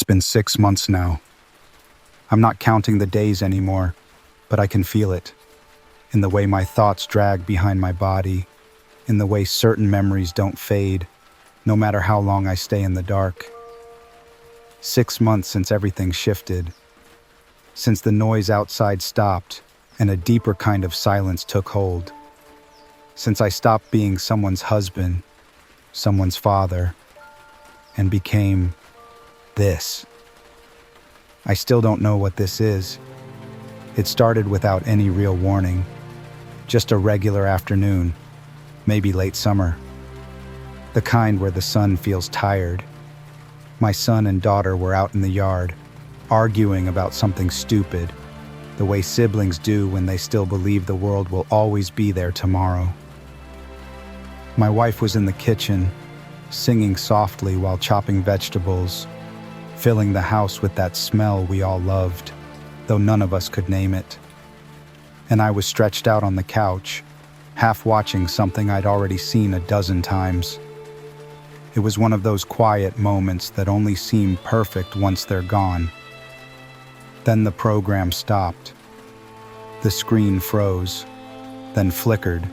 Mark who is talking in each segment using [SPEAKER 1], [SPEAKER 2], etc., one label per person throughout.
[SPEAKER 1] It's been 6 months now. I'm not counting the days anymore, but I can feel it. In the way my thoughts drag behind my body, in the way certain memories don't fade, no matter how long I stay in the dark. 6 months since everything shifted, since the noise outside stopped and a deeper kind of silence took hold. Since I stopped being someone's husband, someone's father, and became this. I still don't know what this is. It started without any real warning. Just a regular afternoon, maybe late summer. The kind where the sun feels tired. My son and daughter were out in the yard, arguing about something stupid, the way siblings do when they still believe the world will always be there tomorrow. My wife was in the kitchen, singing softly while chopping vegetables, filling the house with that smell we all loved, though none of us could name it. And I was stretched out on the couch, half watching something I'd already seen a dozen times. It was one of those quiet moments that only seem perfect once they're gone. Then the program stopped. The screen froze, then flickered,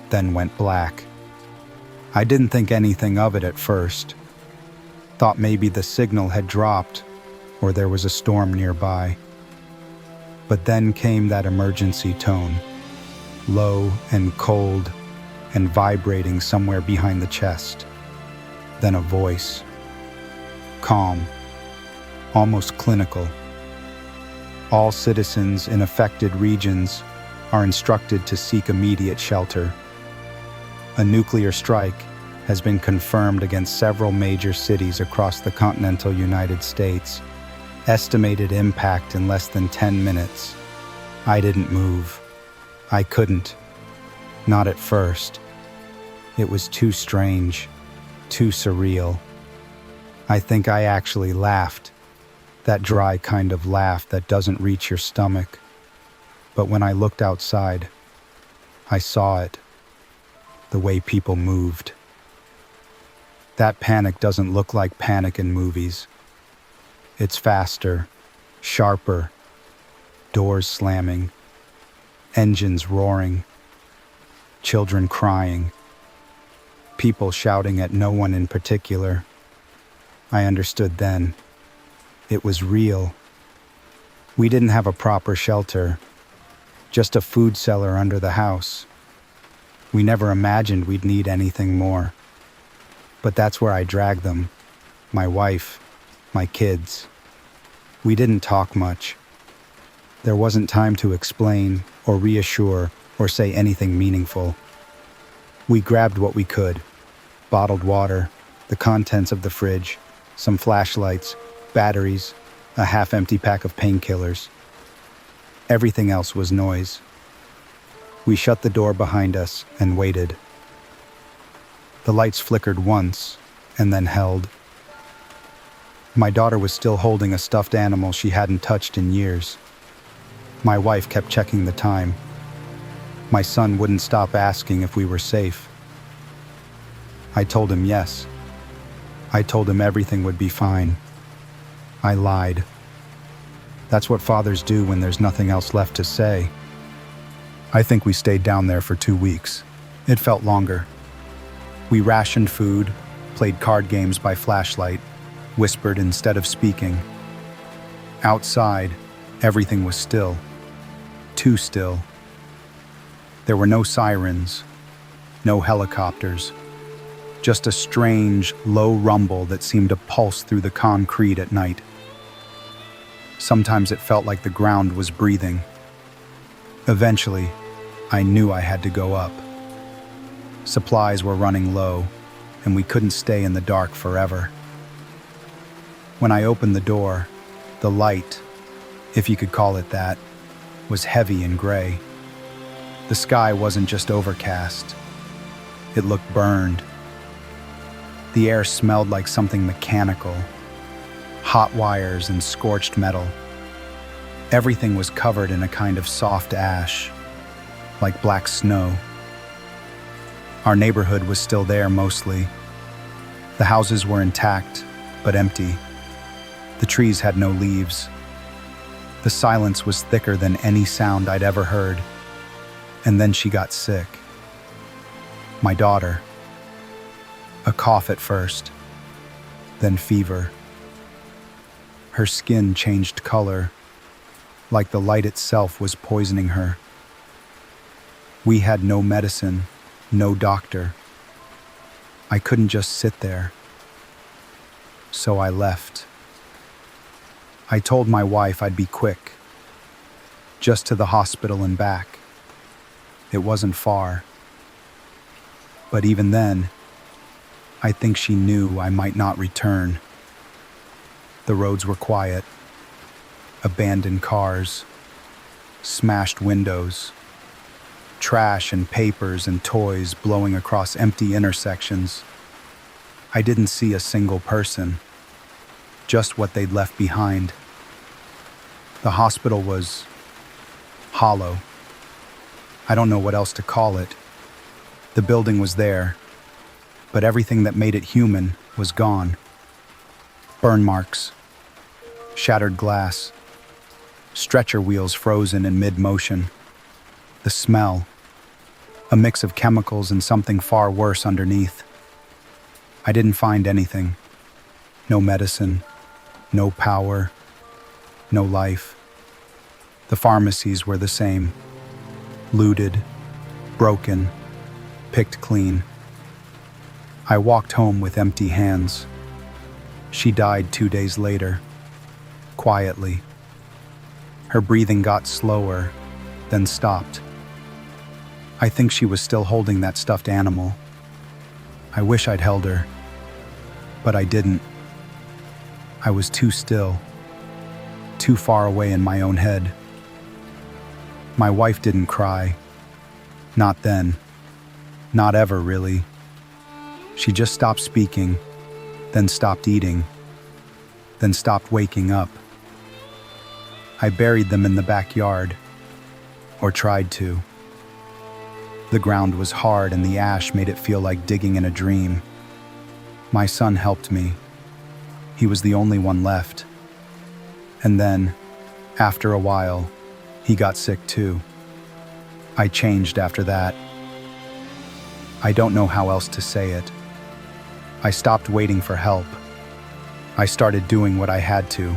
[SPEAKER 1] then went black. I didn't think anything of it at first. Thought maybe the signal had dropped or there was a storm nearby. But then came that emergency tone, low and cold and vibrating somewhere behind the chest. Then a voice, calm, almost clinical. All citizens in affected regions are instructed to seek immediate shelter. A nuclear strike has been confirmed against several major cities across the continental United States. Estimated impact in less than 10 minutes. I didn't move. I couldn't. Not at first. It was too strange, too surreal. I think I actually laughed. That dry kind of laugh that doesn't reach your stomach. But when I looked outside, I saw it. The way people moved. That panic doesn't look like panic in movies. It's faster, sharper, doors slamming, engines roaring, children crying, people shouting at no one in particular. I understood then. It was real. We didn't have a proper shelter, just a food cellar under the house. We never imagined we'd need anything more. But that's where I dragged them, my wife, my kids. We didn't talk much. There wasn't time to explain or reassure or say anything meaningful. We grabbed what we could, bottled water, the contents of the fridge, some flashlights, batteries, a half-empty pack of painkillers. Everything else was noise. We shut the door behind us and waited. The lights flickered once and then held. My daughter was still holding a stuffed animal she hadn't touched in years. My wife kept checking the time. My son wouldn't stop asking if we were safe. I told him yes. I told him everything would be fine. I lied. That's what fathers do when there's nothing else left to say. I think we stayed down there for 2 weeks. It felt longer. We rationed food, played card games by flashlight, whispered instead of speaking. Outside, everything was still. Too still. There were no sirens, no helicopters, just a strange, low rumble that seemed to pulse through the concrete at night. Sometimes it felt like the ground was breathing. Eventually, I knew I had to go up. Supplies were running low, and we couldn't stay in the dark forever. When I opened the door, the light, if you could call it that, was heavy and gray. The sky wasn't just overcast. It looked burned. The air smelled like something mechanical, hot wires and scorched metal. Everything was covered in a kind of soft ash, like black snow. Our neighborhood was still there mostly. The houses were intact, but empty. The trees had no leaves. The silence was thicker than any sound I'd ever heard. And then she got sick. My daughter. A cough at first, then fever. Her skin changed color, like the light itself was poisoning her. We had no medicine, no doctor. I couldn't just sit there. So I left. I told my wife I'd be quick, just to the hospital and back. It wasn't far. But even then, I think she knew I might not return. The roads were quiet. Abandoned cars, smashed windows, trash and papers and toys blowing across empty intersections. I didn't see a single person, just what they'd left behind. The hospital was hollow. I don't know what else to call it. The building was there, but everything that made it human was gone. Burn marks, shattered glass, stretcher wheels frozen in mid-motion. The smell, a mix of chemicals and something far worse underneath. I didn't find anything. No medicine, no power, no life. The pharmacies were the same. Looted, broken, picked clean. I walked home with empty hands. She died 2 days later, quietly. Her breathing got slower, then stopped. I think she was still holding that stuffed animal. I wish I'd held her, but I didn't. I was too still, too far away in my own head. My wife didn't cry. Not then. Not ever, really. She just stopped speaking, then stopped eating, then stopped waking up. I buried them in the backyard, or tried to. The ground was hard and the ash made it feel like digging in a dream. My son helped me. He was the only one left. And then, after a while, he got sick too. I changed after that. I don't know how else to say it. I stopped waiting for help. I started doing what I had to.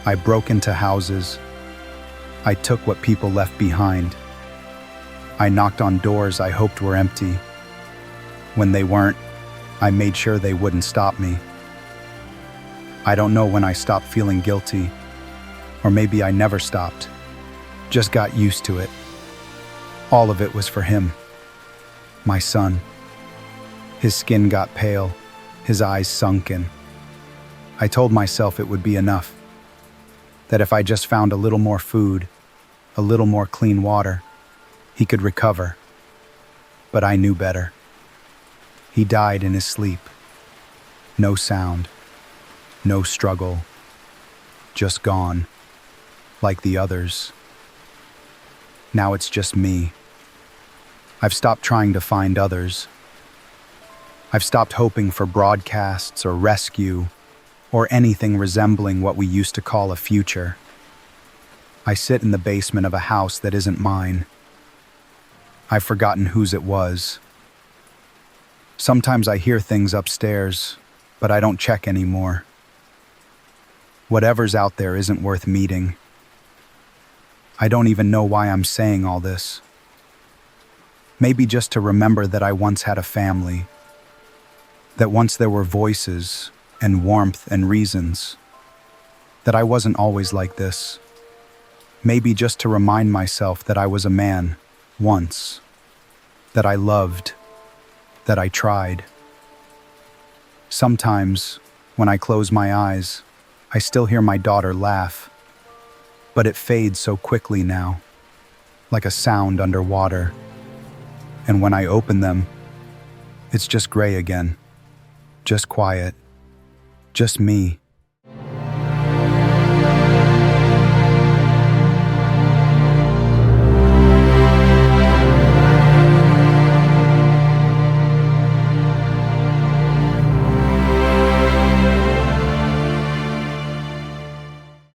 [SPEAKER 1] I broke into houses. I took what people left behind. I knocked on doors I hoped were empty. When they weren't, I made sure they wouldn't stop me. I don't know when I stopped feeling guilty, or maybe I never stopped. Just got used to it. All of it was for him. My son. His skin got pale, his eyes sunken. I told myself it would be enough. That if I just found a little more food, a little more clean water, he could recover. But I knew better. He died in his sleep. No sound, no struggle, just gone, like the others. Now it's just me. I've stopped trying to find others. I've stopped hoping for broadcasts or rescue or anything resembling what we used to call a future. I sit in the basement of a house that isn't mine. I've forgotten whose it was. Sometimes I hear things upstairs, but I don't check anymore. Whatever's out there isn't worth meeting. I don't even know why I'm saying all this. Maybe just to remember that I once had a family. That once there were voices and warmth and reasons. That I wasn't always like this. Maybe just to remind myself that I was a man, once. That I loved. That I tried. Sometimes, when I close my eyes, I still hear my daughter laugh. But it fades so quickly now, like a sound underwater. And when I open them, it's just gray again. Just quiet. Just me.